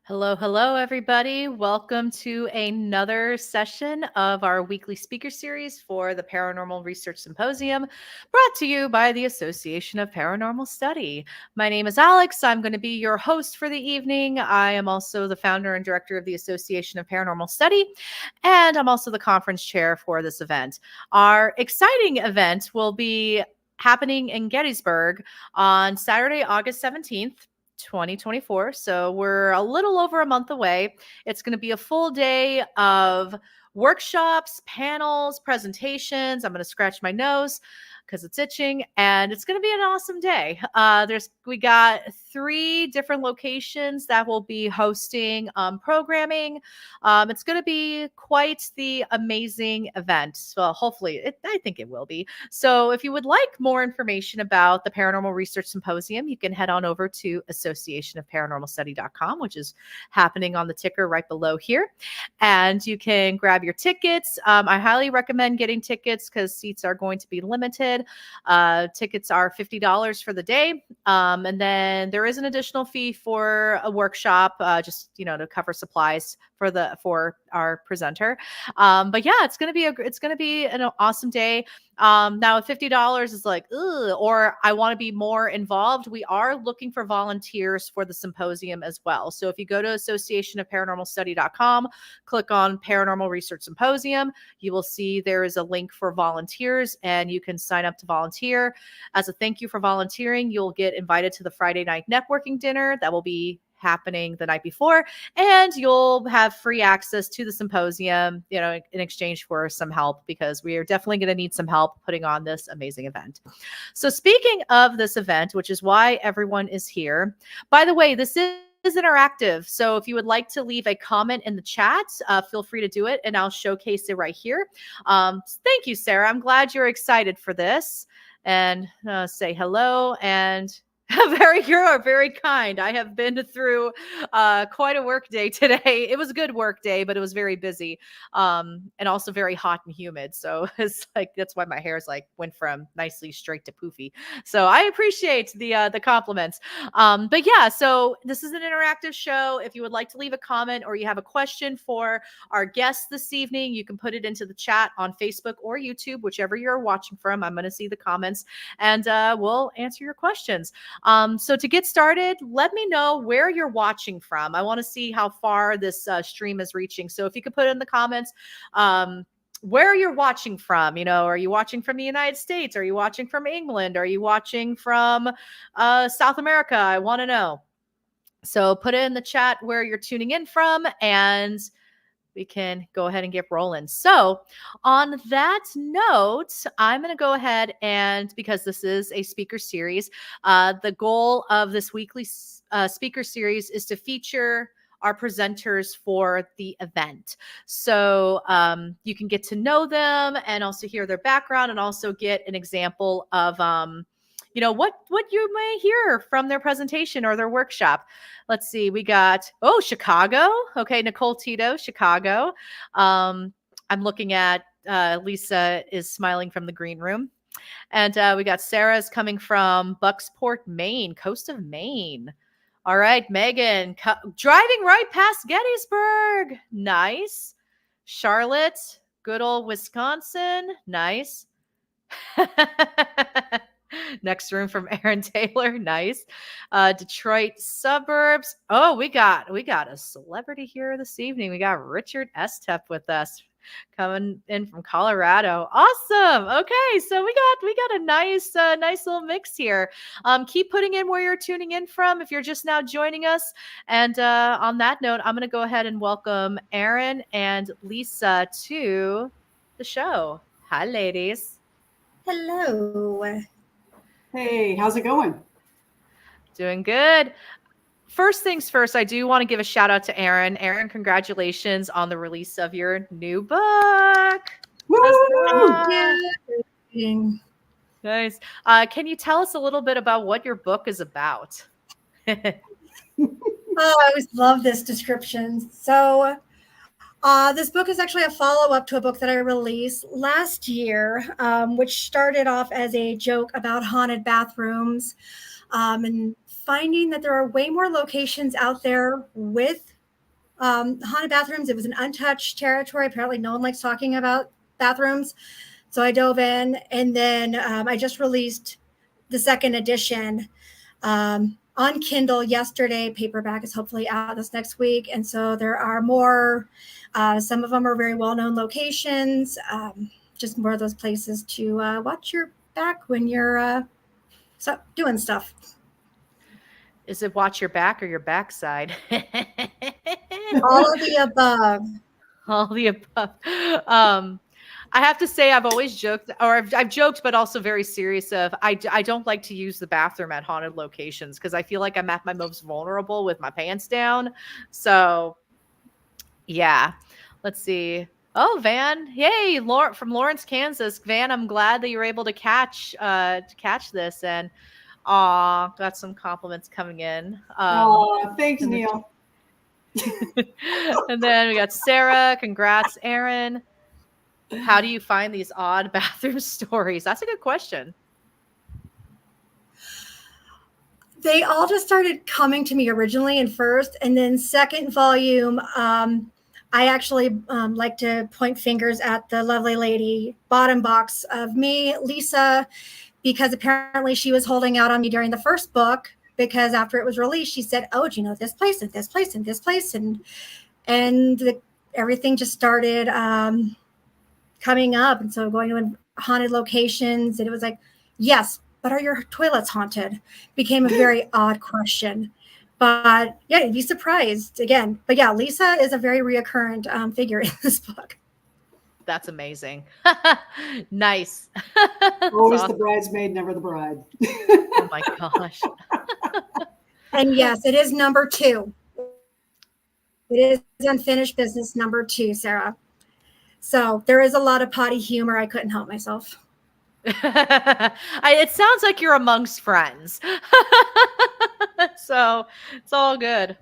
Hello, hello, everybody. Welcome to another session of our weekly speaker series for the Paranormal Research Symposium, brought to you by the Association of Paranormal Study. My name is Alex. I'm going to be your host for the evening. I am also the founder and director of the Association of Paranormal Study, and I'm also the conference chair for this event. Our exciting event will be happening in Gettysburg on Saturday, August 17th. 2024. So we're a little over a month away. It's going to be a full day of workshops, panels, presentations. I'm going to scratch my nose because it's itching, and it's going to be an awesome day. We got 3 different locations that will be hosting programming. It's going to be quite the amazing event. So hopefully, I think it will be. So if you would like more information about the Paranormal Research Symposium, you can head on over to associationofparanormalstudy.com, which is happening on the ticker right below here. And you can grab your tickets. I highly recommend getting tickets because seats are going to be limited. Tickets are $50 for the day. And then there is an additional fee for a workshop, just, to cover supplies for our presenter. But yeah, it's going to be an awesome day. Now, if $50 is like, ugh, or I want to be more involved, we are looking for volunteers for the symposium as well. So if you go to associationofparanormalstudy.com, click on Paranormal Research Symposium, you will see there is a link for volunteers, and you can sign up to volunteer. As a thank you for volunteering, you'll get invited to the Friday night networking dinner that will be happening the night before, and you'll have free access to the symposium, in exchange for some help, because we are definitely going to need some help putting on this amazing event. So speaking of this event, which is why everyone is here, by the way, this is interactive. So if you would like to leave a comment in the chat, feel free to do it, and I'll showcase it right here. Thank you, Sarah. I'm glad you're excited for this. And say hello, and you are very kind. I have been through quite a work day today. It was a good work day, but it was very busy, and also very hot and humid. So it's like, that's why my hair's went from nicely straight to poofy. So I appreciate the compliments. But yeah, so this is an interactive show. If you would like to leave a comment or you have a question for our guests this evening, you can put it into the chat on Facebook or YouTube, whichever you're watching from. I'm going to see the comments, and we'll answer your questions. So to get started, let me know where you're watching from. I want to see how far this stream is reaching. So if you could put in the comments, where you're watching from. Are you watching from the United States? Are you watching from England? Are you watching from South America? I want to know. So put it in the chat where you're tuning in from, and we can go ahead and get rolling. So on that note, I'm going to go ahead, and because this is a speaker series, the goal of this weekly speaker series is to feature our presenters for the event. So you can get to know them and also hear their background, and also get an example of what you may hear from their presentation or their workshop. Let's see. We got, Chicago. Okay. Nicole Tito, Chicago. I'm looking at Lisa is smiling from the green room. And we got Sarah's coming from Bucksport, Maine, coast of Maine. All right, Megan, driving right past Gettysburg. Nice. Charlotte, good old Wisconsin. Nice. Next room from Erin Taylor. Nice. Detroit suburbs. Oh, we got a celebrity here this evening. We got Richard Estes with us, coming in from Colorado. Awesome. Okay, so we got a nice little mix here. Keep putting in where you're tuning in from if you're just now joining us. And on that note, I'm going to go ahead and welcome Erin and Lisa to the show. Hi, ladies. Hello. Hey, how's it going? Doing good. First things first, I do want to give a shout out to Erin. Erin, congratulations on the release of your new book. Woo! Nice. Can you tell us a little bit about what your book is about? I always love this description. So this book is actually a follow-up to a book that I released last year, which started off as a joke about haunted bathrooms, and finding that there are way more locations out there with haunted bathrooms. It was an untouched territory. Apparently no one likes talking about bathrooms. So I dove in, and then I just released the second edition on Kindle yesterday. Paperback is hopefully out this next week. And so there are more. Some of them are very well-known locations, just more of those places to watch your back when you're doing stuff. Is it watch your back or your backside? All of the above. All the above. I have to say, I've always joked, or I've joked, but also very serious of, I don't like to use the bathroom at haunted locations because I feel like I'm at my most vulnerable with my pants down. So yeah, let's see. Oh, Van. Yay. From Lawrence, Kansas. Van, I'm glad that you were able to catch this. And got some compliments coming in. Thanks, Neil. And then we got Sarah. Congrats, Erin. How do you find these odd bathroom stories? That's a good question. They all just started coming to me originally in first, and then second volume. I actually like to point fingers at the lovely lady bottom box of me, Lisa, because apparently she was holding out on me during the first book, because after it was released, she said, oh, do you know this place and this place and this place? And everything just started coming up. And so going to haunted locations, and it was like, yes, but are your toilets haunted? Became a very odd question. But yeah, you'd be surprised again. But yeah, Lisa is a very reoccurrent figure in this book. That's amazing. Nice. Always awesome. The bridesmaid, never the bride. Oh my gosh. And yes, it is number 2. It is unfinished business number 2, Sarah. So there is a lot of potty humor. I couldn't help myself. It sounds like you're amongst friends. So it's all good.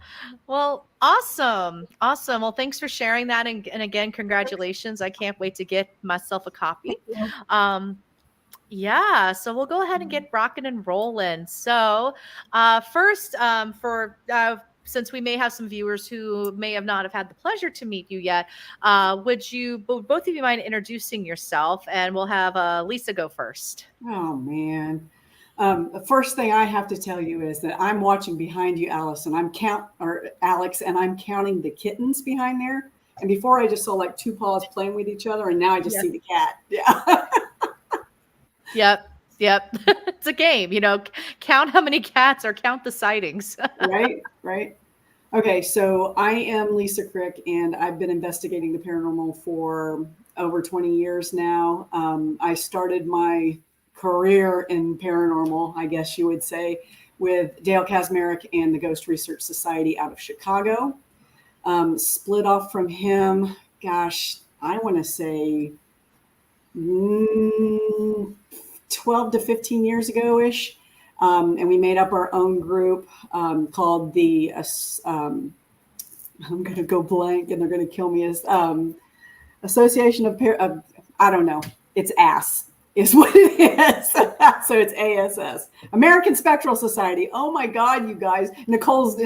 Well, awesome. Well, thanks for sharing that. And again, congratulations. I can't wait to get myself a copy. Yeah, so we'll go ahead and get rocking and rolling. So first, since we may have some viewers who may have not have had the pleasure to meet you yet, would you both of you mind introducing yourself? And we'll have Lisa go first. Oh man, the first thing I have to tell you is that I'm watching behind you, Alex, and I'm counting the kittens behind there. And before I just saw like 2 paws playing with each other, and now I just see the cat. Yeah. Yep. It's a game, count how many cats or count the sightings. Right. Okay. So I am Lisa Krick, and I've been investigating the paranormal for over 20 years now. I started my career in paranormal, I guess you would say, with Dale Kaczmarek and the Ghost Research Society out of Chicago. Split off from him, gosh, I want to say 12 to 15 years ago-ish. And we made up our own group called the, I'm going to go blank and they're going to kill me, as Association of, I don't know, it's ASS is what it is. So it's ASS, American Spectral Society. Oh my God, you guys. Nicole's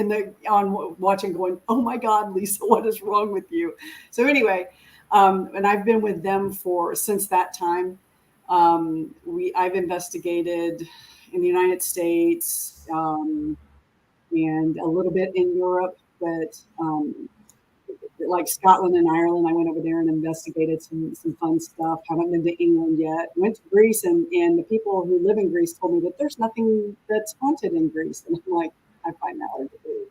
on watching going, oh my God, Lisa, what is wrong with you? So anyway, and I've been with them since that time. I've investigated in the United States and a little bit in Europe, but like Scotland and Ireland, I went over there and investigated some fun stuff. Haven't been to England yet. Went to Greece, and the people who live in Greece told me that there's nothing that's haunted in Greece. And I'm like, I find that hard to believe.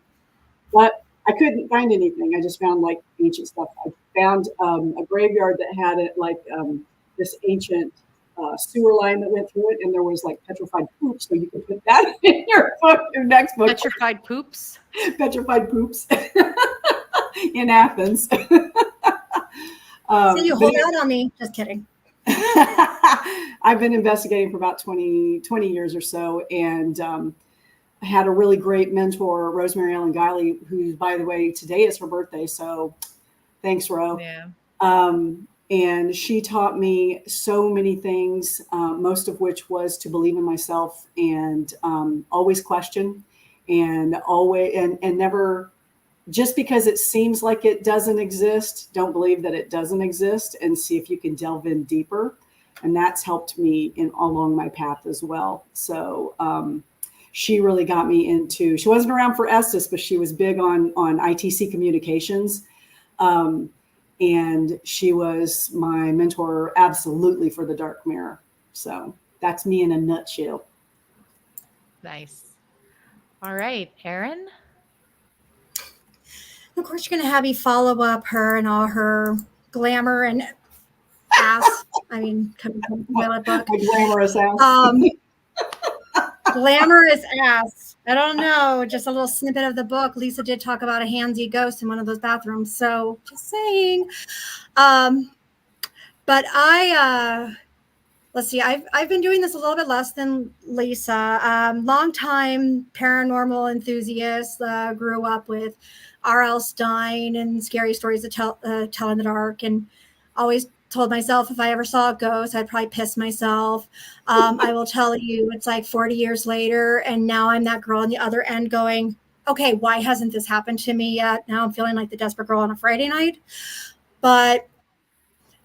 But I couldn't find anything. I just found like ancient stuff. I found a graveyard that had this ancient sewer line that went through it, and there was like petrified poop, so you could put that in your next book. Petrified poops? Petrified poops in Athens. So you hold out on me. Just kidding. I've been investigating for about 20 years or so, and I had a really great mentor, Rosemary Ellen Guiley, who, by the way, today is her birthday, so thanks, Ro. Yeah. And she taught me so many things, most of which was to believe in myself and always question and never just because it seems like it doesn't exist, don't believe that it doesn't exist, and see if you can delve in deeper. And that's helped me along my path as well. So she really got me into, she wasn't around for Estes, but she was big on ITC communications. And she was my mentor absolutely for the dark mirror. So that's me in a nutshell. Nice. All right, Erin. Of course, you're going to have me follow up her and all her glamour and ass. I mean, coming from the toilet book. My glamorous ass. Glamorous ass. I don't know. Just a little snippet of the book. Lisa did talk about a handsy ghost in one of those bathrooms. So just saying. But let's see. I've been doing this a little bit less than Lisa. Long time paranormal enthusiast. Grew up with R.L. Stein and scary stories to tell in the dark, and always told myself if I ever saw a ghost, I'd probably piss myself. I will tell you, it's like 40 years later, and now I'm that girl on the other end going, okay, why hasn't this happened to me yet? Now I'm feeling like the desperate girl on a Friday night. But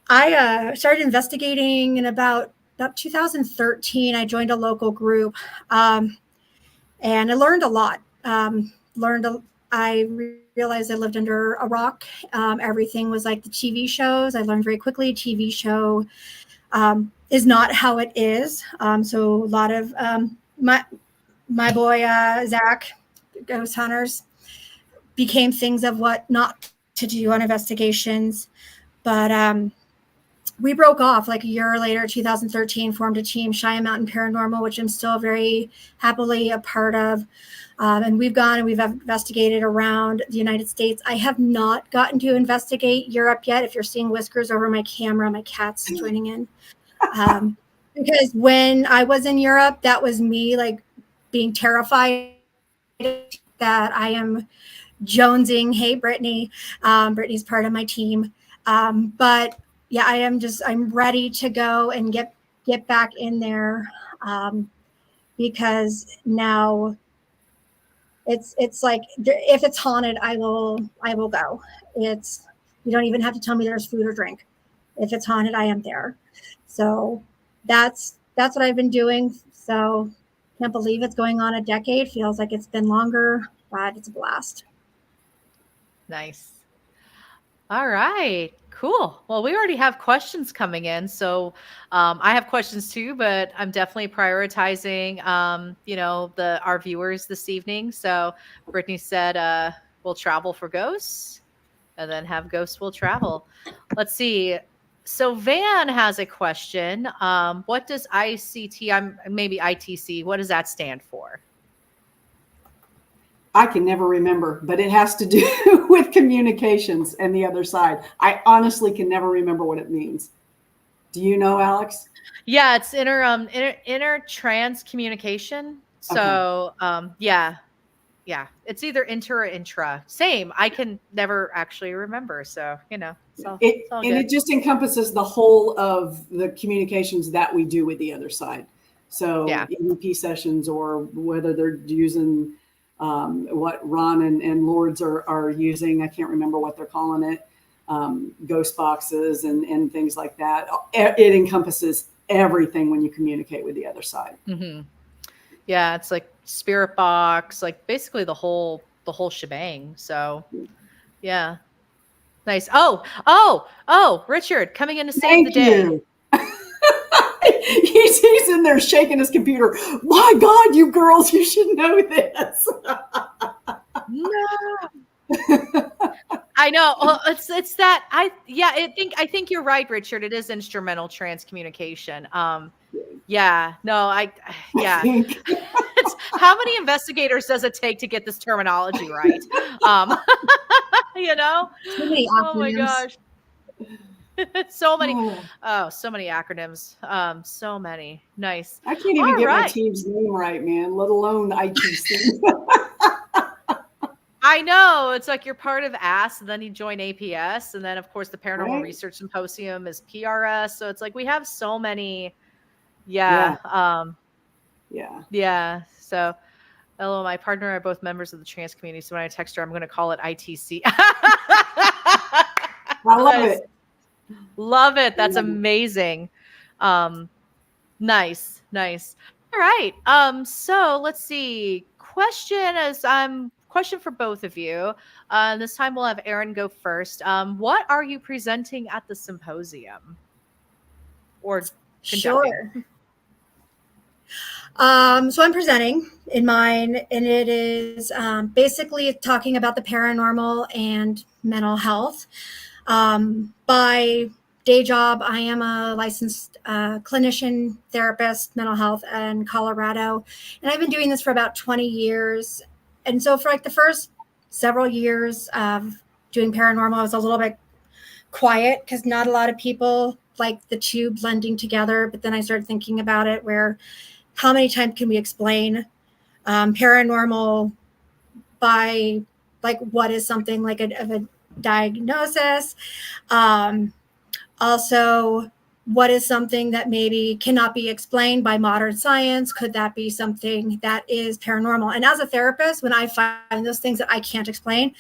I started investigating in about 2013. I joined a local group, and I learned a lot. I realized I lived under a rock. Everything was like the TV shows. I learned very quickly TV show is not how it is. So a lot of my boy Zach, Ghost Hunters, became things of what not to do on investigations. But we broke off like a year later, 2013, formed a team, Cheyenne Mountain Paranormal, which I'm still very happily a part of. And we've gone and we've investigated around the United States. I have not gotten to investigate Europe yet. If you're seeing whiskers over my camera, my cat's joining in. Because when I was in Europe, that was me like being terrified that I am jonesing. Hey, Brittany. Brittany's part of my team. But yeah, I'm ready to go and get back in there because now it's like if it's haunted, I will go. You don't even have to tell me there's food or drink. If it's haunted, I am there. So that's what I've been doing. So can't believe it's going on a decade. Feels like it's been longer, but it's a blast. Nice. All right, cool. Well, we already have questions coming in. So I have questions too, but I'm definitely prioritizing, our viewers this evening. So Brittany said, we'll travel for ghosts and then have ghosts will travel. Let's see. So Van has a question. What does maybe ITC, what does that stand for? I can never remember, but it has to do with communications and the other side. I honestly can never remember what it means. Do you know, Alex? Yeah, it's inner trans communication. So, okay. Yeah, it's either inter or intra. Same. I can never actually remember. So, it's all good. It just encompasses the whole of the communications that we do with the other side. So EVP sessions, or whether they're using what Ron and Lords are using. I can't remember what they're calling it. Ghost boxes and things like that. It encompasses everything when you communicate with the other side. Mm-hmm. Yeah, it's like spirit box, like basically the whole shebang. So yeah. Nice. Oh, Richard coming in to save the day. He's in there shaking his computer. My God, you girls, you should know this. No. I know. Well, it's that I think you're right, Richard. It is instrumental transcommunication. It's, how many investigators does it take to get this terminology right? Too many oh my gosh. so many acronyms. So many. Nice. I can't even get my team's name right, man, let alone ITC. I know. It's like you're part of ASS, and then you join APS, and then of course the Paranormal Research Symposium is PRS. So it's like we have so many. So Hello, my partner are both members of the trans community, so when I text her, I'm going to call it ITC. I love it. Love it. That's love it. amazing. Nice. All right. So let's see. Question for both of you. This time we'll have Erin go first. What are you presenting at the symposium? Or conducting? Sure. So I'm presenting in mine, and it is basically talking about the paranormal and mental health. By day job, I am a licensed clinician, therapist, mental health in Colorado, and I've been doing this for about 20 years. And so for like the first several years of doing paranormal, I was a little bit quiet because not a lot of people like the two blending together. But then I started thinking about it, where how many times can we explain paranormal by like what is something like of a diagnosis? Also, what is something that maybe cannot be explained by modern science? Could that be something that is paranormal? And as a therapist, when I find those things that I can't explain,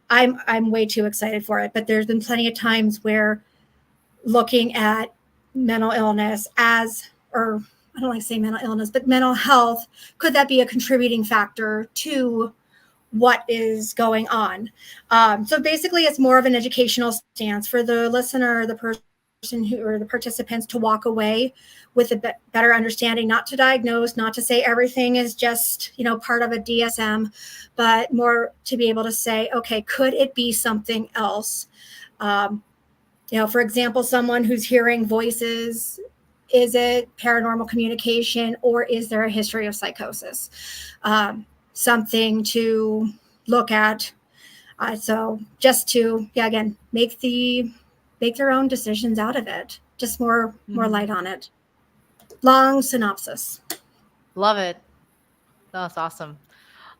I'm way too excited for it. But there's been plenty of times where looking at mental illness or I don't like to say mental illness, but mental health, could that be a contributing factor to what is going on? So basically, it's more of an educational stance for the listener, the person or the participants to walk away with a better understanding, not to diagnose, not to say everything is just, part of a DSM, but more to be able to say, okay, could it be something else? For example, someone who's hearing voices, is it paranormal communication, or is there a history of psychosis? Something to look at. So just to, again, make their own decisions out of it. Just more light on it. Long synopsis. Love it. That's awesome.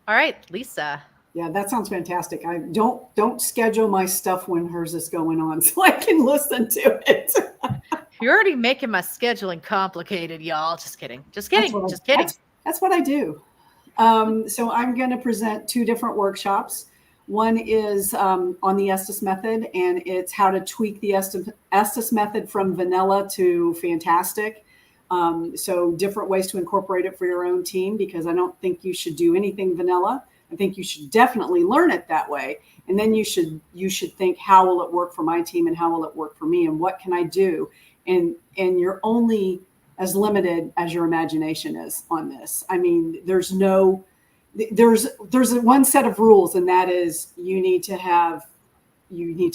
All right, Lisa. Yeah, that sounds fantastic. I don't schedule my stuff when hers is going on so I can listen to it. You're already making my scheduling complicated, y'all. Just kidding. Just kidding. That's what I do. So I'm going to present two different workshops. One is on the Estes method, and it's how to tweak the Estes method from vanilla to fantastic. So different ways to incorporate it for your own team, because I don't think you should do anything vanilla. I think you should definitely learn it that way. And then you should think, how will it work for my team, and how will it work for me, and what can I do? And you're only as limited as your imagination is on this. I mean, there's one set of rules, and that is you need to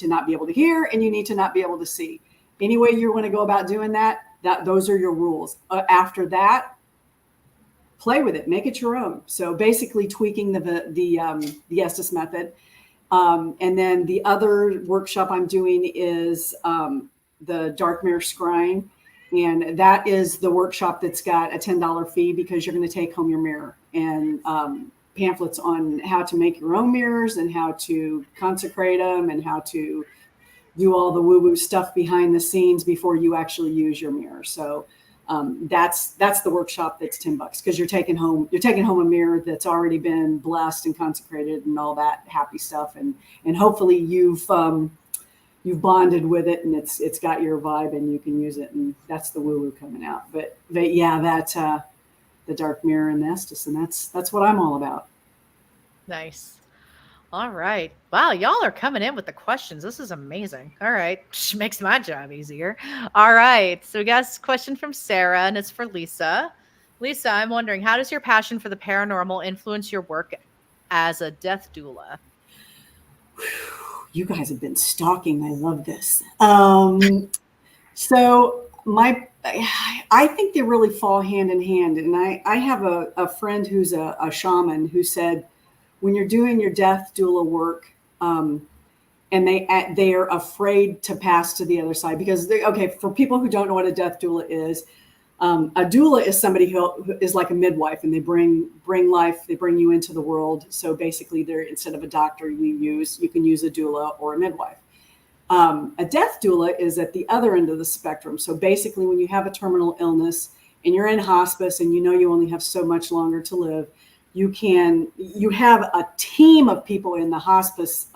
not be able to hear, and you need to not be able to see. Any way you want to go about doing that, those are your rules. After that, play with it, make it your own. So basically tweaking the Estes method. And then the other workshop I'm doing is the dark mirror scrying. And that is the workshop that's got a $10 fee, because you're going to take home your mirror and pamphlets on how to make your own mirrors and how to consecrate them and how to do all the woo-woo stuff behind the scenes before you actually use your mirror. So that's the workshop that's $10, because you're taking home a mirror that's already been blessed and consecrated and all that happy stuff, and hopefully you've bonded with it, and it's got your vibe, and you can use it, and that's the woo-woo coming out. But yeah, that's the dark mirror and the Estes, and that's what I'm all about. Nice. All right. Wow, y'all are coming in with the questions. This is amazing. All right. Makes my job easier. All right. So we got a question from Sarah, and it's for Lisa. Lisa, I'm wondering, how does your passion for the paranormal influence your work as a death doula? You guys have been stalking. I love this. So I think they really fall hand in hand. And I have a friend who's a shaman who said, when you're doing your death doula work, and they are afraid to pass to the other side, because for people who don't know what a death doula is, a doula is somebody who is like a midwife, and they bring life, they bring you into the world. So basically, instead of a doctor, you can use a doula or a midwife. A death doula is at the other end of the spectrum. So basically, when you have a terminal illness and you're in hospice and you know you only have so much longer to live, You have a team of people in the hospice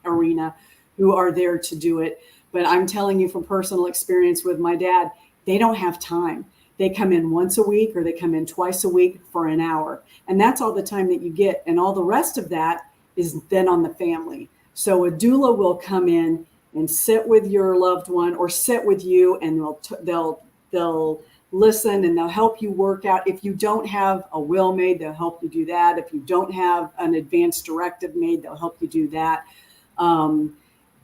arena who are there to do it. But I'm telling you from personal experience with my dad, they don't have time. They come in once a week or they come in twice a week for an hour. And that's all the time that you get. And all the rest of that is then on the family. So a doula will come in and sit with your loved one or sit with you, and they'll listen and they'll help you work out. If you don't have a will made, they'll help you do that. If you don't have an advance directive made, they'll help you do that.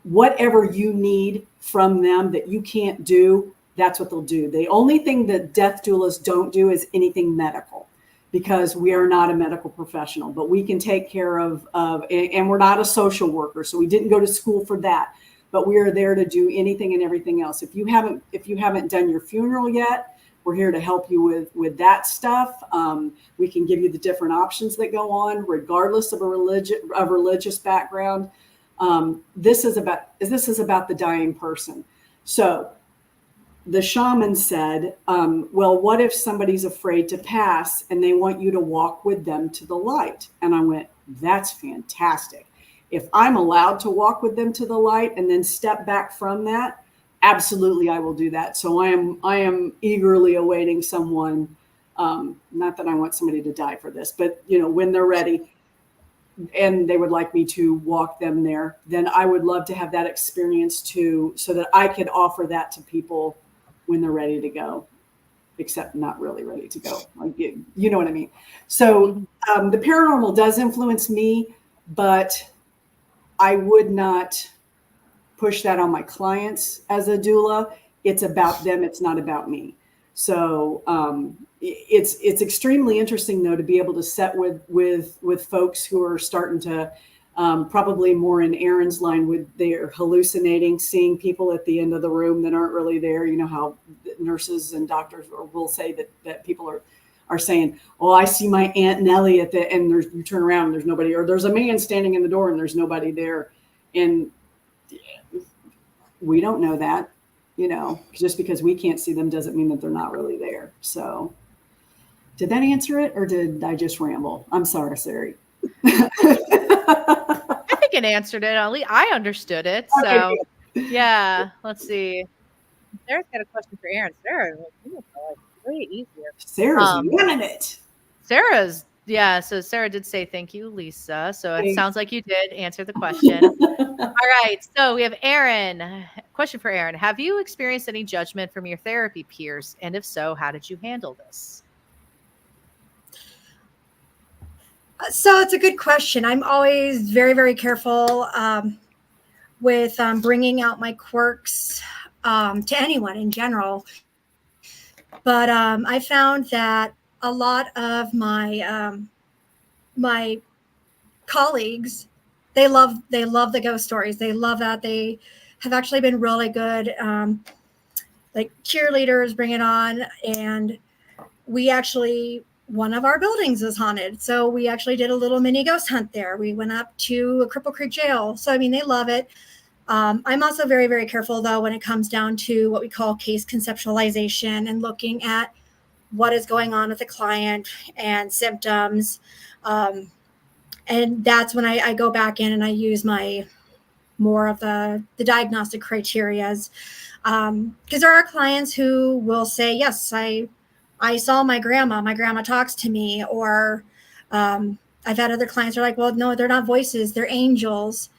Whatever you need from them that you can't do, that's what they'll do. The only thing that death doulas don't do is anything medical, because we are not a medical professional, but we can take care of, and we're not a social worker. So we didn't go to school for that, but we are there to do anything and everything else. If you haven't done your funeral yet, we're here to help you with that stuff. We can give you the different options that go on, regardless of a religious background. This is about the dying person. So the shaman said, well, what if somebody's afraid to pass and they want you to walk with them to the light? And I went, that's fantastic. If I'm allowed to walk with them to the light and then step back from that, absolutely, I will do that. So I am eagerly awaiting someone, not that I want somebody to die for this, but when they're ready and they would like me to walk them there, then I would love to have that experience too, so that I could offer that to people when they're ready to go, except not really ready to go. Like, you know what I mean? So the paranormal does influence me, but I would not push that on my clients as a doula. It's about them. It's not about me. So it's extremely interesting, though, to be able to sit with folks who are starting to probably more in Erin's line, with their hallucinating, seeing people at the end of the room that aren't really there. You know how nurses and doctors will say that people are saying, oh, I see my Aunt Nellie and you turn around and there's nobody, or there's a man standing in the door and there's nobody there. And we don't know that, just because we can't see them doesn't mean that they're not really there. So did that answer it, or did I just ramble? I'm sorry, Sari. I think it answered it. At least I understood it. So yeah, let's see. Sarah's got a question for Erin. Sarah, way easier. Sarah's winning it. So Sarah did say thank you, Lisa. So it sounds like you did answer the question. All right. So we have Erin. Question for Erin. Have you experienced any judgment from your therapy peers? And if so, how did you handle this? So it's a good question. I'm always very, very careful with bringing out my quirks to anyone in general. But I found that a lot of my my colleagues, they love the ghost stories. They love that. They have actually been really good, like cheerleaders, bring it on. And we actually, one of our buildings is haunted, so we actually did a little mini ghost hunt there. We went up to a Cripple Creek jail. So I mean, they love it. I'm also very, very careful, though, when it comes down to what we call case conceptualization and looking at what is going on with the client and symptoms. And that's when I go back in and I use my more of the diagnostic criterias. Because there are clients who will say, yes, I saw my grandma talks to me, or I've had other clients who are like, well, no, they're not voices, they're angels.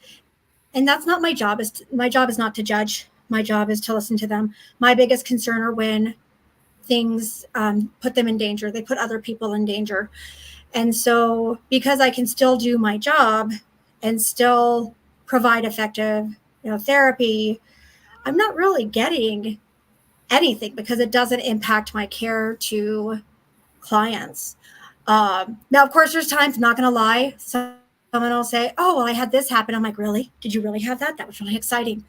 And that's not my job. My job is not to judge. My job is to listen to them. My biggest concern are when things put them in danger. They put other people in danger. And so because I can still do my job and still provide effective therapy, I'm not really getting anything because it doesn't impact my care to clients. Now, of course, there's times, I'm not going to lie, someone will say, oh, well, I had this happen. I'm like, really? Did you really have that? That was really exciting.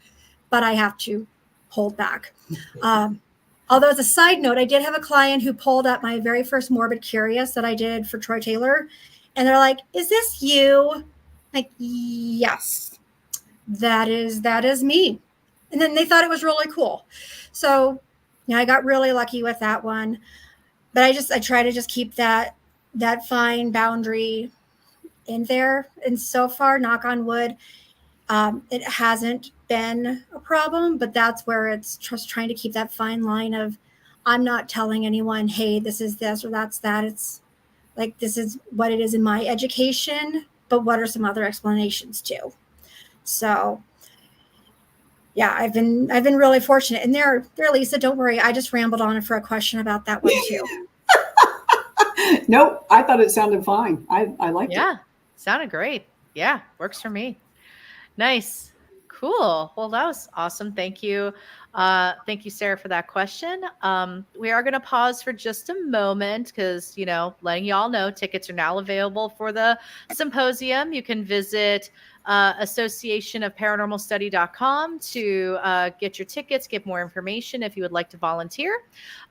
But I have to hold back. Although, as a side note, I did have a client who pulled up my very first Morbid Curious that I did for Troy Taylor. And they're like, is this you? Like, yes, that is me. And then they thought it was really cool. So, I got really lucky with that one. But I try to just keep that that fine boundary in there. And so far, knock on wood, it hasn't been a problem, but that's where it's just trying to keep that fine line of, I'm not telling anyone, hey, this is this or that's that. It's like, this is what it is in my education, but what are some other explanations too? So yeah, I've been really fortunate. And there, Lisa, don't worry. I just rambled on for a question about that one too. Nope, I thought it sounded fine. I liked it. Yeah, sounded great. Yeah, works for me. Nice. Cool. Well, that was awesome. Thank you. Thank you, Sarah, for that question. We are going to pause for just a moment because, letting you all know tickets are now available for the symposium. You can visit associationofparanormalstudy.com to get your tickets, get more information if you would like to volunteer.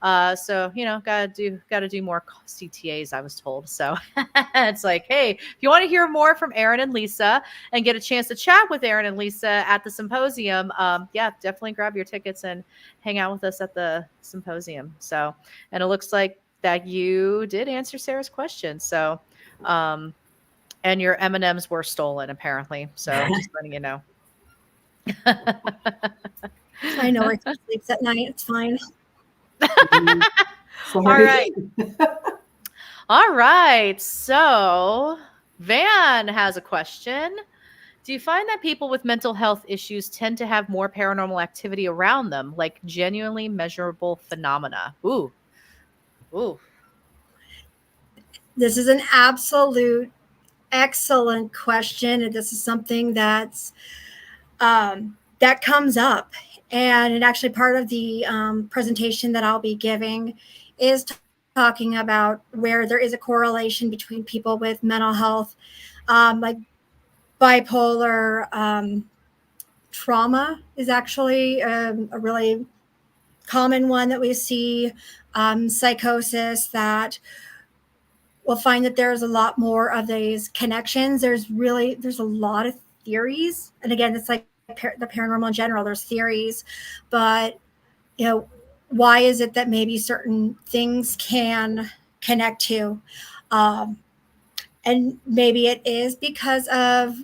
So, gotta do more CTAs, I was told. So it's like, hey, if you want to hear more from Erin and Lisa and get a chance to chat with Erin and Lisa at the symposium, definitely grab your tickets and hang out with us at the symposium. So, and it looks like that you did answer Sarah's question. So, and your M&Ms were stolen, apparently. So just letting you know. I know where he sleeps at night. It's fine. All right. All right. So Van has a question. Do you find that people with mental health issues tend to have more paranormal activity around them, like genuinely measurable phenomena? Ooh. This is an absolute excellent question. And this is something that's that comes up. And actually part of the presentation that I'll be giving is talking about where there is a correlation between people with mental health, like bipolar trauma is actually a really common one that we see, psychosis, that we'll find that there's a lot more of these connections. There's a lot of theories. And again, it's like the paranormal in general, there's theories, but why is it that maybe certain things can connect to? And maybe it is because of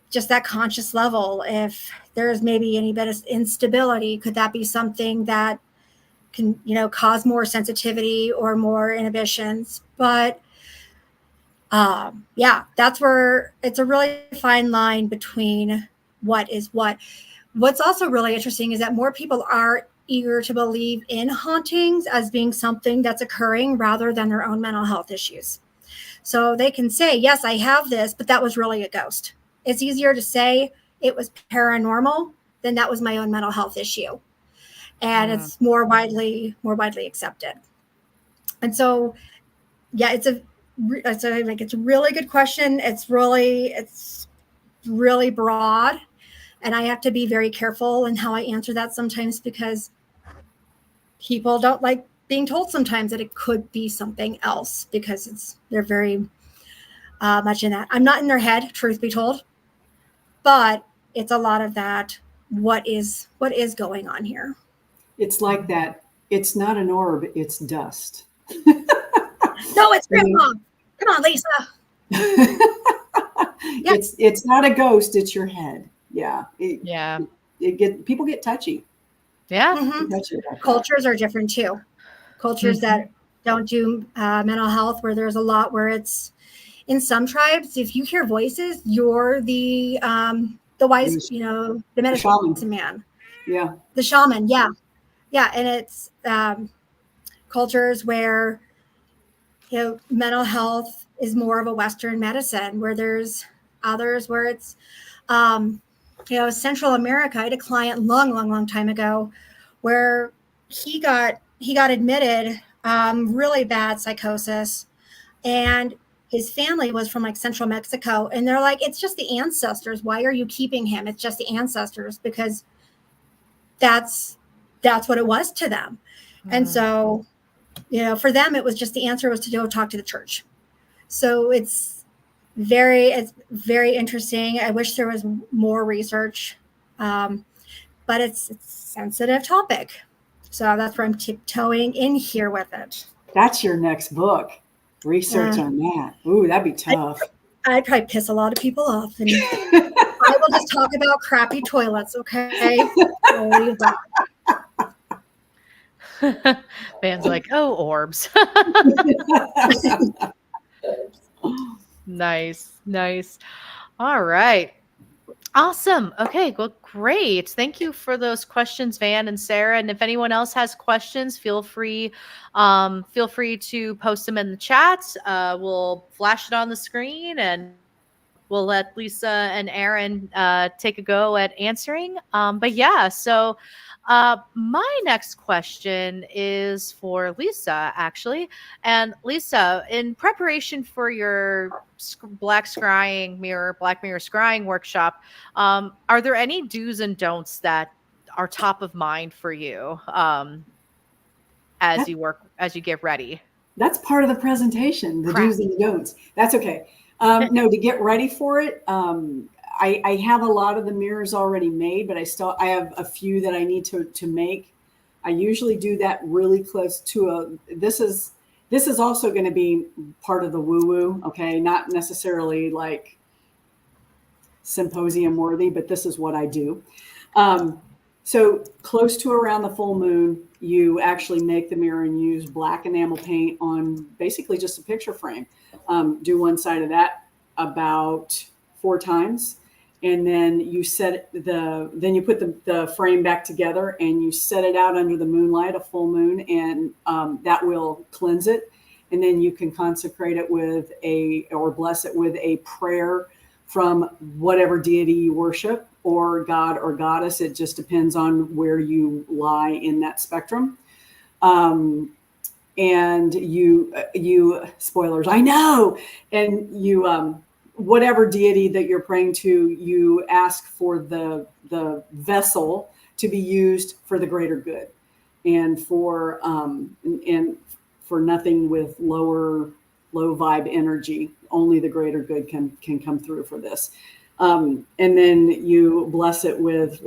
just that conscious level. If there's maybe any bit of instability, could that be something that can, cause more sensitivity or more inhibitions? But that's where it's a really fine line between what is what. What's also really interesting is that more people are eager to believe in hauntings as being something that's occurring rather than their own mental health issues. So they can say, yes, I have this, but that was really a ghost. It's easier to say it was paranormal than that was my own mental health issue. And it's more widely accepted. And so, yeah, it's a really good question. It's really broad. And I have to be very careful in how I answer that sometimes, because people don't like being told sometimes that it could be something else, because they're very much in that. I'm not in their head, truth be told, but it's a lot of that. What is going on here? It's like that. It's not an orb, it's dust. No, it's grandma. Come on, Lisa. Yeah. It's not a ghost, it's your head. Yeah. People get touchy. Yeah. Mm-hmm. Cultures are different too. Cultures that don't do mental health, where there's a lot where it's in some tribes, if you hear voices, you're the wise, the medicine man. Yeah. The shaman. Yeah. Yeah. And it's cultures where, mental health is more of a Western medicine, where there's others where it's, Central America. I had a client long time ago where he got admitted, really bad psychosis, and his family was from like central Mexico, and they're like, it's just the ancestors. Why are you keeping him? It's just the ancestors, because that's what it was to them. And so, for them, it was just, the answer was to go talk to the church. So it's very interesting. I wish there was more research, but it's a sensitive topic. So that's where I'm tiptoeing in here with it. That's your next book. Research on that. Ooh, that'd be tough. I'd probably piss a lot of people off. And I will just talk about crappy toilets, okay? I'll leave that. Van's like, oh, orbs. Nice. All right. Awesome. Okay, well, great. Thank you for those questions, Van and Sarah. And if anyone else has questions, feel free to post them in the chat. We'll flash it on the screen, and we'll let Lisa and Erin take a go at answering. But yeah, so my next question is for Lisa, actually. And Lisa, in preparation for your Black Mirror scrying workshop, are there any do's and don'ts that are top of mind for you as you get ready? That's part of the presentation, the do's and the don'ts. That's okay. No, to get ready for it, I have a lot of the mirrors already made, but I have a few that I need to make. I usually do that really close to this is also going to be part of the woo-woo, okay? Not necessarily like symposium worthy, but this is what I do. So close to around the full moon, you actually make the mirror and use black enamel paint on basically just a picture frame. Do one side of that about 4 times. And then you then you put the frame back together and you set it out under the moonlight, a full moon, and that will cleanse it. And then you can consecrate it or bless it with a prayer from whatever deity you worship, or God or goddess. It just depends on where you lie in that spectrum. And you spoilers, I know. And you, whatever deity that you're praying to, you ask for the vessel to be used for the greater good, and for nothing with low vibe energy. Only the greater good can come through for this. And then you bless it with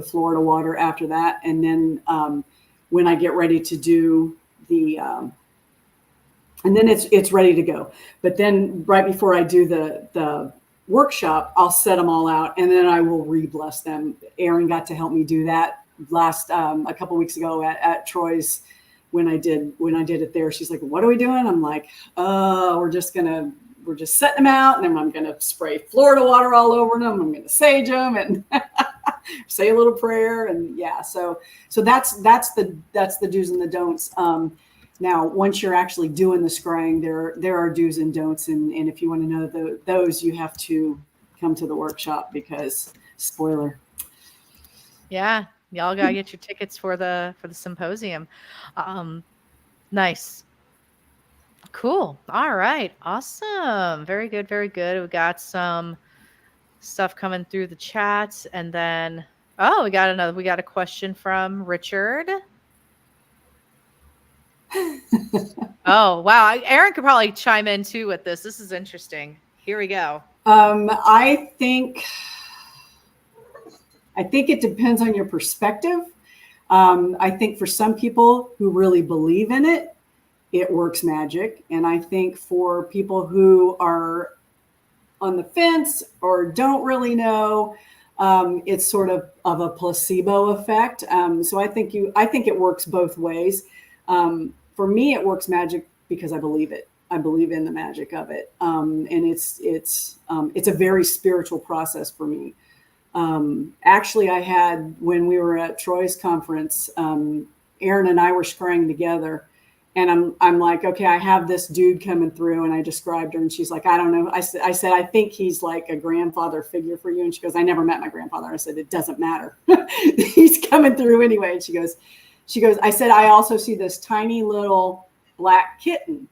Florida water after that. And then when I get ready to do and then it's ready to go. But then right before I do the workshop, I'll set them all out, and then I will re-bless them. Erin got to help me do that last a couple of weeks ago at Troy's when I did it there. She's like, "What are we doing?" I'm like, we're just setting them out, and then I'm gonna spray Florida water all over them. I'm gonna sage them and say a little prayer, and yeah. So that's the do's and the don'ts. Now, once you're actually doing the scrying, there are do's and don'ts, and if you want to know those, you have to come to the workshop, because spoiler. Yeah, y'all gotta get your tickets for the symposium. Nice. Cool. All right. Awesome. Very good. We got some stuff coming through the chat, and then we got a question from Richard. Oh, wow. Erin could probably chime in too with this. This is interesting. Here we go. I think it depends on your perspective. I think for some people who really believe in it, it works magic. And I think for people who are on the fence or don't really know, it's sort of a placebo effect. So I think it works both ways. For me, it works magic because I believe it. I believe in the magic of it. And it's a very spiritual process for me. Actually, I had, when we were at Troy's conference, Erin and I were scrying together, and I'm like, okay, I have this dude coming through, and I described her, and she's like, I don't know. I said, I think he's like a grandfather figure for you. And she goes, I never met my grandfather. I said, it doesn't matter. He's coming through anyway. And she goes, I said, I also see this tiny little black kitten,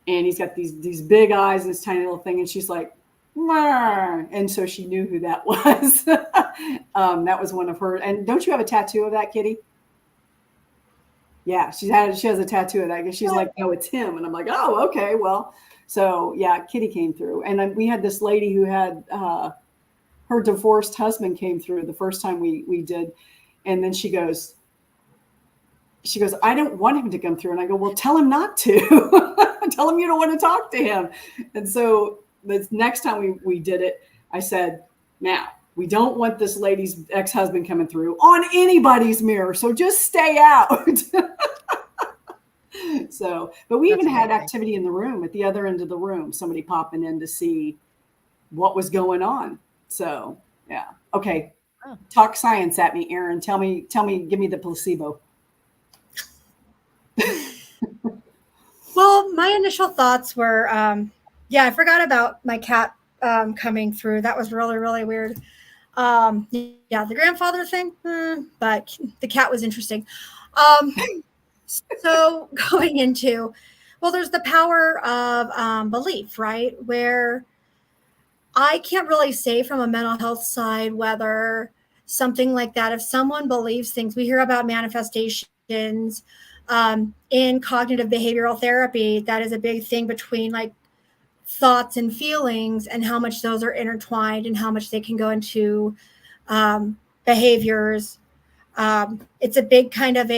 and he's got these big eyes and this tiny little thing. And she's like, Marr. And so she knew who that was. That was one of her. And don't you have a tattoo of that kitty? Yeah, she has a tattoo of that. And she's like, no, it's him. And I'm like, oh, okay, well. So yeah, Kitty came through. And then we had this lady who had her divorced husband came through the first time we did. And then she goes, I don't want him to come through. And I go, well, tell him not to. Tell him you don't want to talk to him. And so the next time we did it, I said, now, we don't want this lady's ex-husband coming through on anybody's mirror. So just stay out. So, but we even had activity in the room at the other end of the room, somebody popping in to see what was going on. So, yeah. Okay. Oh. Talk science at me, Erin. Tell me, give me the placebo. Well, my initial thoughts were, I forgot about my cat coming through. That was really, really weird. The grandfather thing, but the cat was interesting. So going into, well, there's the power of belief, right? Where I can't really say from a mental health side whether something like that, if someone believes things, we hear about manifestations in cognitive behavioral therapy. That is a big thing between like thoughts and feelings and how much those are intertwined and how much they can go into behaviors. It's a big kind of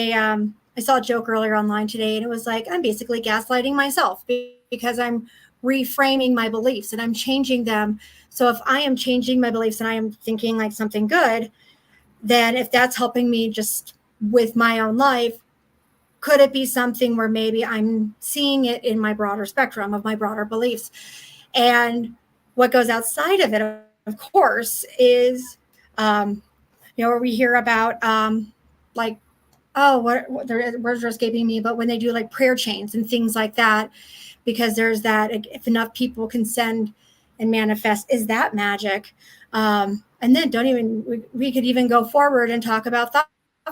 I saw a joke earlier online today, and it was like, I'm basically gaslighting myself because I'm reframing my beliefs and I'm changing them. So if I am changing my beliefs and I am thinking like something good, then if that's helping me just with my own life, could it be something where maybe I'm seeing it in my broader spectrum of my broader beliefs? And what goes outside of it, of course, is, where we hear about the words are escaping me, but when they do like prayer chains and things like that, because there's that, if enough people can send and manifest, is that magic? And then we could even go forward and talk about thought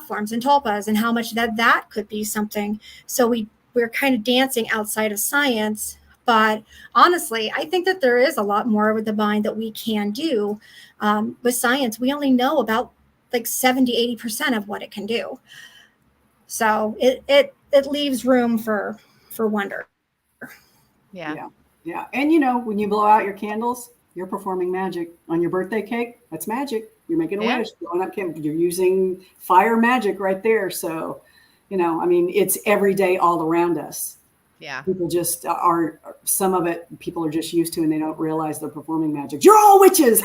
forms and tulpas and how much that could be something. So we're kind of dancing outside of science, but honestly, I think that there is a lot more with the mind that we can do. With science, we only know about like 70-80% of what it can do. So it leaves room for wonder. Yeah. And when you blow out your candles, you're performing magic on your birthday cake. That's magic. You're making a wish. You're using fire magic right there. So, it's every day all around us. Yeah. People just some of it people are just used to, and they don't realize they're performing magic. You're all witches.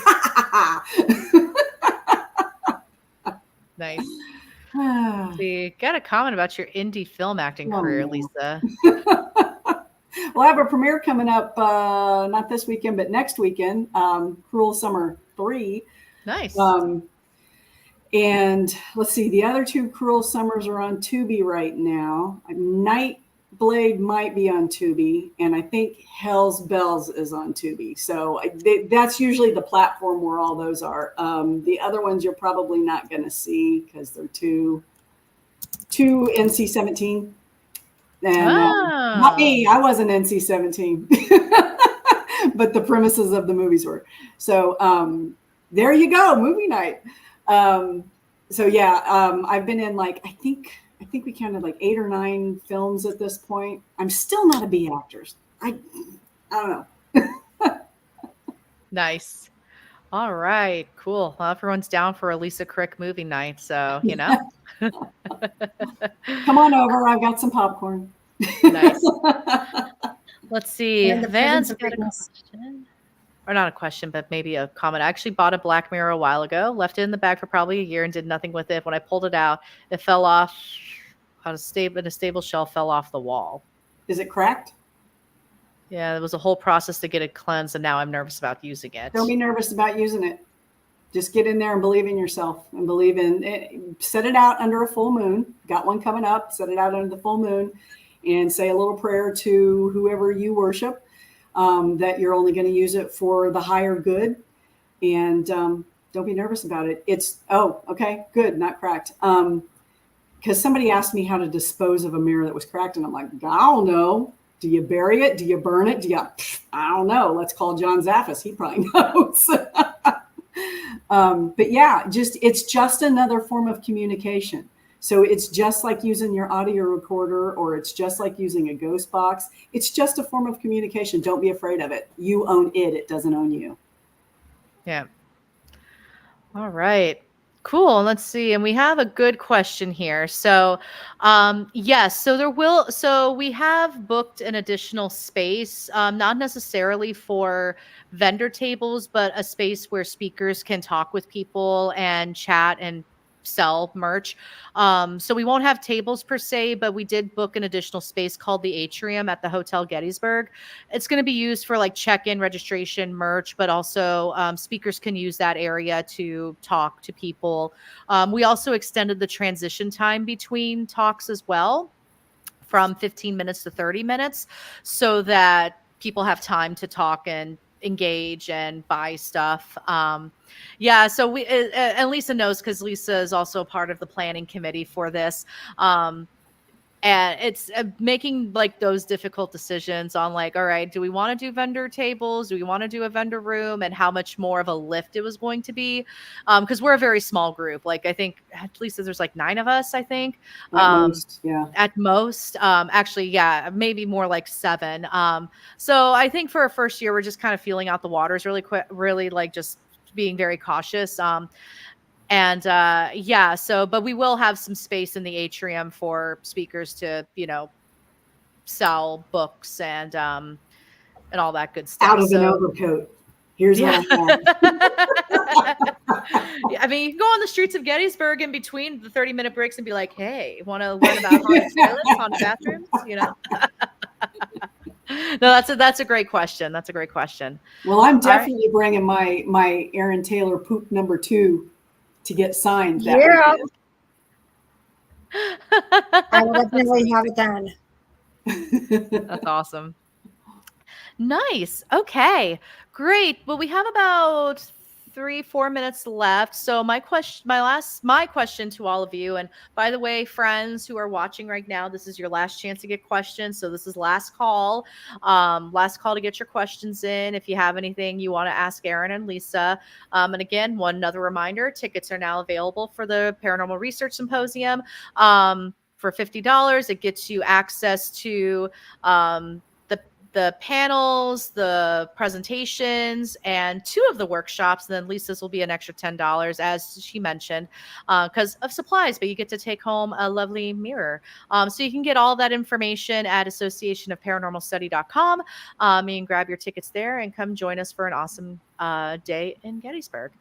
Nice. See, got a comment about your indie film acting career, no. Lisa. Well, I have a premiere coming up, not this weekend, but next weekend, Cruel Summer 3. Nice. And let's see, the other two Cruel Summers are on Tubi right now. Nightblade might be on Tubi, and I think Hell's Bells is on Tubi. So that's usually the platform where all those are. The other ones you're probably not going to see because they're too NC-17. And not me, I wasn't NC-17, but the premises of the movies were. So there you go, movie night. I've been in I think we counted like 8 or 9 films at this point. I'm still not a B actor. I don't know. Nice. All right, cool. Well, everyone's down for a Lisa Krick movie night, so Come on over. I've got some popcorn. Nice. Let's see. Van's got a question. Or not a question, but maybe a comment. I actually bought a Black Mirror a while ago, left it in the bag for probably a year and did nothing with it. When I pulled it out, it fell off on a stable shelf, fell off the wall. Is it cracked? Yeah, it was a whole process to get it cleansed, and now I'm nervous about using it. Don't be nervous about using it. Just get in there and believe in yourself and believe in it. Set it out under a full moon. Got one coming up. Set it out under the full moon and say a little prayer to whoever you worship, that you're only going to use it for the higher good. And don't be nervous about it. Okay, good, not cracked. Because somebody asked me how to dispose of a mirror that was cracked. And I'm like, I don't know. Do you bury it? Do you burn it? I don't know. Let's call John Zaffis. He probably knows. But yeah, it's just another form of communication. So it's just like using your audio recorder, or it's just like using a ghost box. It's just a form of communication. Don't be afraid of it. You own it. It doesn't own you. Yeah. All right. Cool. Let's see. And we have a good question here. So, yes, so we have booked an additional space, not necessarily for vendor tables, but a space where speakers can talk with people and chat and sell merch. So we won't have tables per se, but we did book an additional space called the Atrium at the Hotel Gettysburg. It's going to be used for like check-in registration merch, but also speakers can use that area to talk to people. We also extended the transition time between talks as well from 15 minutes to 30 minutes so that people have time to talk and engage and buy stuff. Yeah, so and Lisa knows because Lisa is also a part of the planning committee for this. And it's making like those difficult decisions on like, all right, do we want to do vendor tables? Do we want to do a vendor room? And how much more of a lift it was going to be? Because we're a very small group. Like I think at least there's like 9 of us, I think. At most, yeah. At most. Actually, yeah, maybe more like 7. So I think for our first year, we're just kind of feeling out the waters really quick, really like just being very cautious. And yeah, so but we will have some space in the atrium for speakers to, sell books and all that good stuff. Out of an overcoat. Here's what I have. Yeah, I mean, you can go on the streets of Gettysburg in between the 30-minute breaks and be like, hey, want to learn about haunted toilets, haunted bathrooms? No, that's a great question. That's a great question. Well, I'm definitely bringing my Erin Taylor poop number 2 to get signed. That weekend. I will definitely have it done. That's awesome. Nice. Okay, great. Well, we have about 3-4 minutes left. So my question to all of you, and by the way, friends who are watching right now, this is your last chance to get questions. So this is last call to get your questions in. If you have anything you want to ask Erin and Lisa. And again, one other reminder, tickets are now available for the Paranormal Research Symposium. For $50, it gets you access to the panels, the presentations, and 2 of the workshops. And then Lisa's will be an extra $10, as she mentioned, because of supplies, but you get to take home a lovely mirror. So you can get all that information at associationofparanormalstudy.com. You can grab your tickets there and come join us for an awesome day in Gettysburg.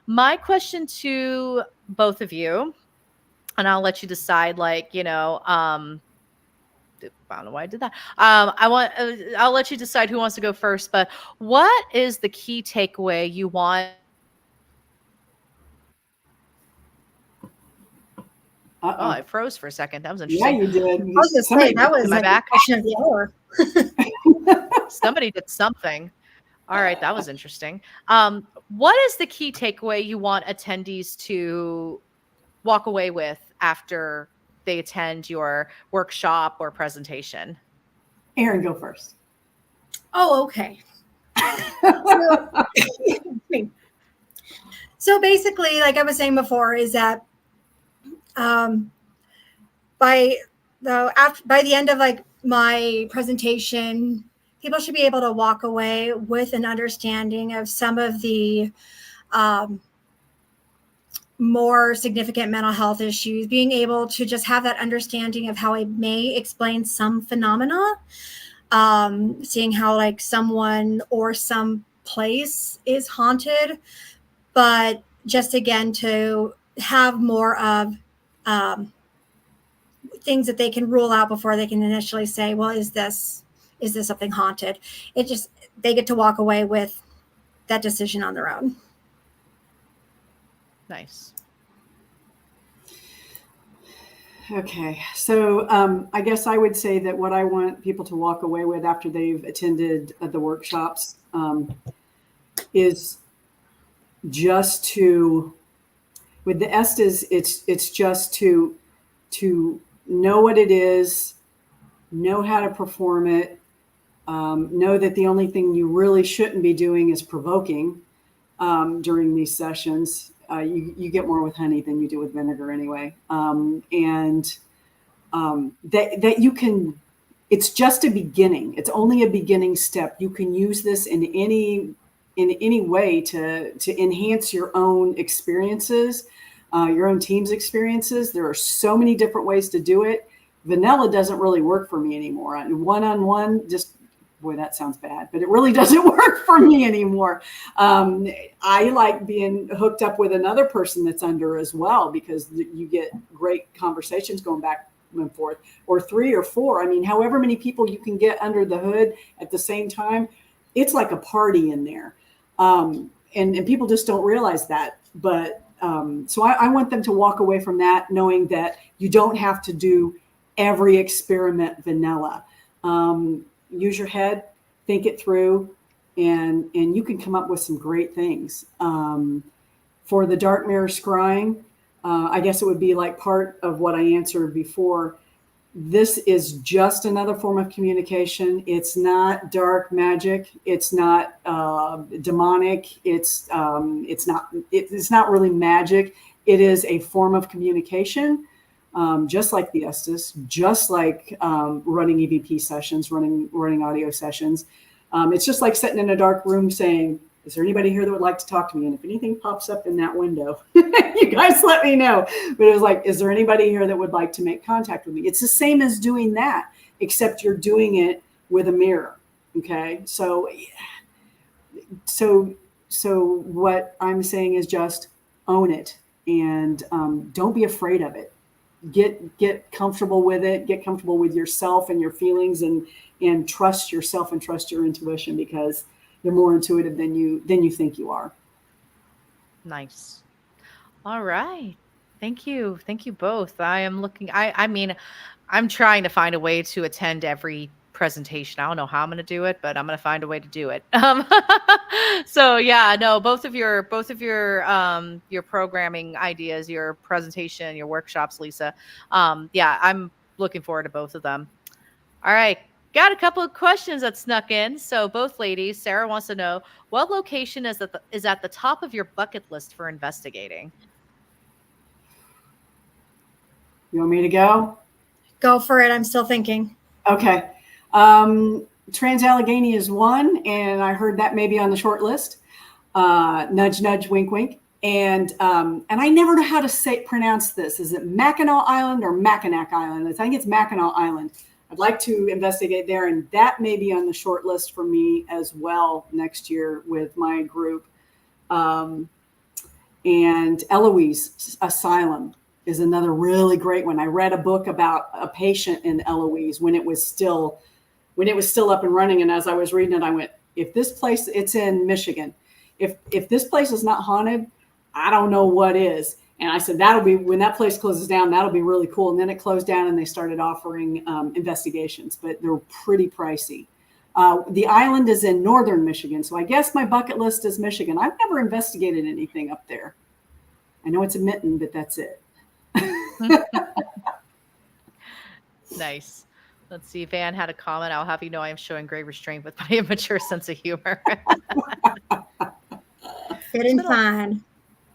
My question to both of you, and I'll let you decide, I don't know why I did that. I'll let you decide who wants to go first, but what is the key takeaway you want? Oh, I froze for a second. That was interesting. Yeah, you did. I was just saying, that was my question of the hour. Somebody did something. All right, that was interesting. What is the key takeaway you want attendees to walk away with after they attend your workshop or presentation? Erin, go first. Oh, okay. So basically, like I was saying before, is that by the end of like my presentation, people should be able to walk away with an understanding of some of the more significant mental health issues, being able to just have that understanding of how it may explain some phenomena, seeing how like someone or some place is haunted, but just again to have more of things that they can rule out before they can initially say, well, is this something haunted? They get to walk away with that decision on their own. Nice. Okay, so I guess I would say that what I want people to walk away with after they've attended the workshops is just to, with the Estes, it's just to know what it is, know how to perform it, know that the only thing you really shouldn't be doing is provoking during these sessions. You get more with honey than you do with vinegar anyway. That you can, it's just a beginning. It's only a beginning step. You can use this in any way to enhance your own experiences. your own team's experiences. There are so many different ways to do it. Vanilla doesn't really work for me anymore. One-on-one, just, boy, that sounds bad, but it really doesn't work for me anymore. I like being hooked up with another person that's under as well, because you get great conversations going back and forth, or 3 or 4. I mean, however many people you can get under the hood at the same time, it's like a party in there. And people just don't realize that. But so I want them to walk away from that knowing that you don't have to do every experiment vanilla. Use your head, think it through, and you can come up with some great things. For the dark mirror scrying, I guess it would be like part of what I answered before. This is just another form of communication. It's not dark magic. It's not demonic. It's not really magic. It is a form of communication. Just like the Estes, just like running EVP sessions, running audio sessions. It's just like sitting in a dark room saying, is there anybody here that would like to talk to me? And if anything pops up in that window, you guys let me know. But it was like, is there anybody here that would like to make contact with me? It's the same as doing that, except you're doing it with a mirror. Okay. So what I'm saying is just own it, and don't be afraid of it. Get comfortable with it, get comfortable with yourself and your feelings, and trust yourself and trust your intuition, because you're more intuitive than you think you are. Nice. All right. Thank you. Thank you both. I mean, I'm trying to find a way to attend every presentation. I don't know how I'm going to do it, but I'm going to find a way to do it. So yeah, no, both of your programming ideas, your presentation, your workshops, Lisa. Yeah, I'm looking forward to both of them. All right. Got a couple of questions that snuck in. So both ladies, Sarah wants to know, what location is at the top of your bucket list for investigating? You want me to go? Go for it. I'm still thinking. Okay. Trans-Allegheny is one, and I heard that may be on the short list. Nudge, nudge, wink, wink. And I never know how to pronounce this. Is it Mackinac Island or Mackinac Island? I think it's Mackinac Island. I'd like to investigate there, and that may be on the short list for me as well next year with my group. And Eloise Asylum is another really great one. I read a book about a patient in Eloise when it was still up and running, and as I was reading it, I went, if this place, it's in Michigan, if this place is not haunted, I don't know what is. And I said, that'll be, when that place closes down, that'll be really cool. And then it closed down and they started offering investigations, but they're pretty pricey. The island is in northern Michigan. So I guess my bucket list is Michigan. I've never investigated anything up there. I know it's a Mitten, but that's it. Nice. Let's see. Van had a comment. I'll have you know I am showing great restraint with my immature sense of humor. Fitting fine.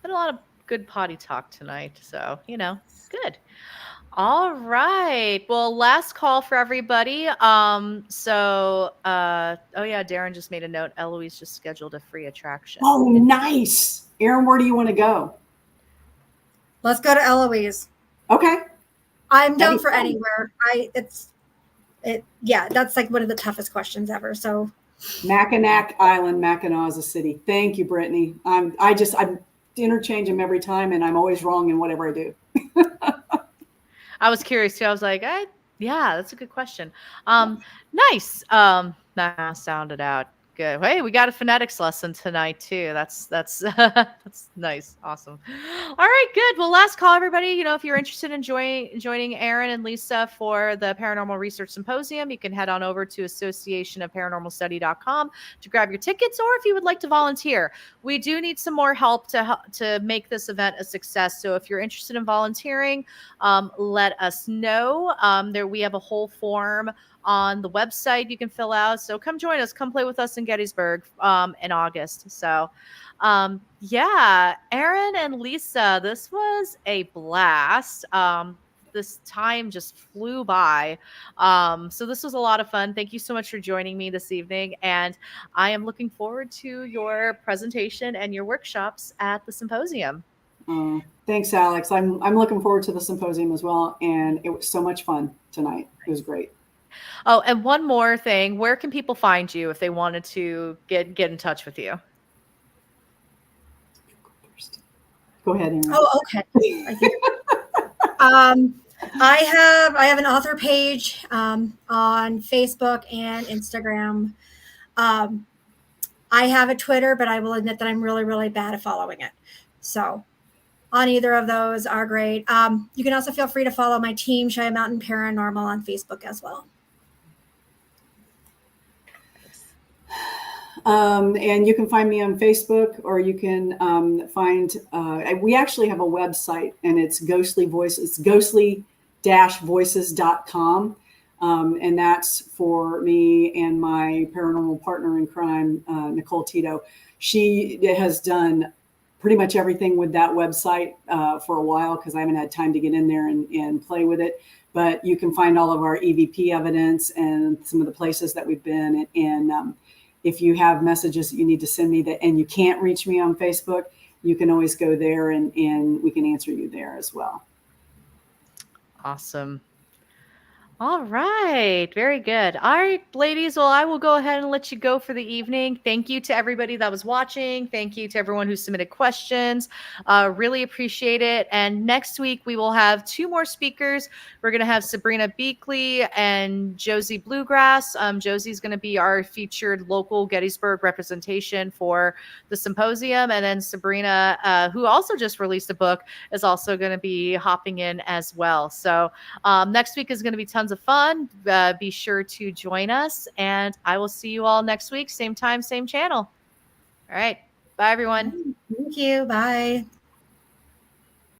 Been a lot of good potty talk tonight. So, good. All right. Well, last call for everybody. Oh yeah, Darren just made a note. Eloise just scheduled a free attraction. Oh, nice. Erin, where do you want to go? Let's go to Eloise. Okay. I'm down for anywhere. That's like one of the toughest questions ever. So Mackinac Island, Mackinac is a city. Thank you, Brittany. I interchange them every time, and I'm always wrong in whatever I do. I was curious too. I was like, yeah, that's a good question. Nice. That sounded out good. Hey, we got a phonetics lesson tonight too. That's that's nice. Awesome. All right, good. Well, last call, everybody. If you're interested in joining Erin and Lisa for the Paranormal Research Symposium, you can head on over to associationofparanormalstudy.com to grab your tickets, or if you would like to volunteer. We do need some more help to make this event a success. So if you're interested in volunteering, let us know. We have a whole form on the website you can fill out. So come join us. Come play with us in Gettysburg in August. So yeah, Erin and Lisa, this was a blast. This time just flew by. So this was a lot of fun. Thank you so much for joining me this evening. And I am looking forward to your presentation and your workshops at the symposium. Thanks, Alex. I'm looking forward to the symposium as well, and it was so much fun tonight. It was great. Oh, and one more thing. Where can people find you if they wanted to get in touch with you? Go ahead, Erin. Oh, okay. I think I have an author page on Facebook and Instagram. I have a Twitter, but I will admit that I'm really, really bad at following it. So on either of those are great. You can also feel free to follow my team, Shia Mountain Paranormal, on Facebook as well. And you can find me on Facebook, or you can find, we actually have a website, and it's Ghostly Voices, ghostly-voices.com. And that's for me and my paranormal partner in crime, Nicole Tito. She has done pretty much everything with that website for a while, because I haven't had time to get in there and play with it. But you can find all of our EVP evidence and some of the places that we've been. And if you have messages that you need to send me and you can't reach me on Facebook, you can always go there and we can answer you there as well. Awesome. All right. Very good. All right, ladies. Well, I will go ahead and let you go for the evening. Thank you to everybody that was watching. Thank you to everyone who submitted questions. Really appreciate it. And next week, we will have 2 more speakers. We're going to have Sabrina Beakley and Josie Bluegrass. Josie's going to be our featured local Gettysburg representation for the symposium. And then Sabrina, who also just released a book, is also going to be hopping in as well. So next week is going to be tons of fun. Be sure to join us, and I will see you all next week. Same time, same channel. All right. Bye, everyone. Thank you. Bye.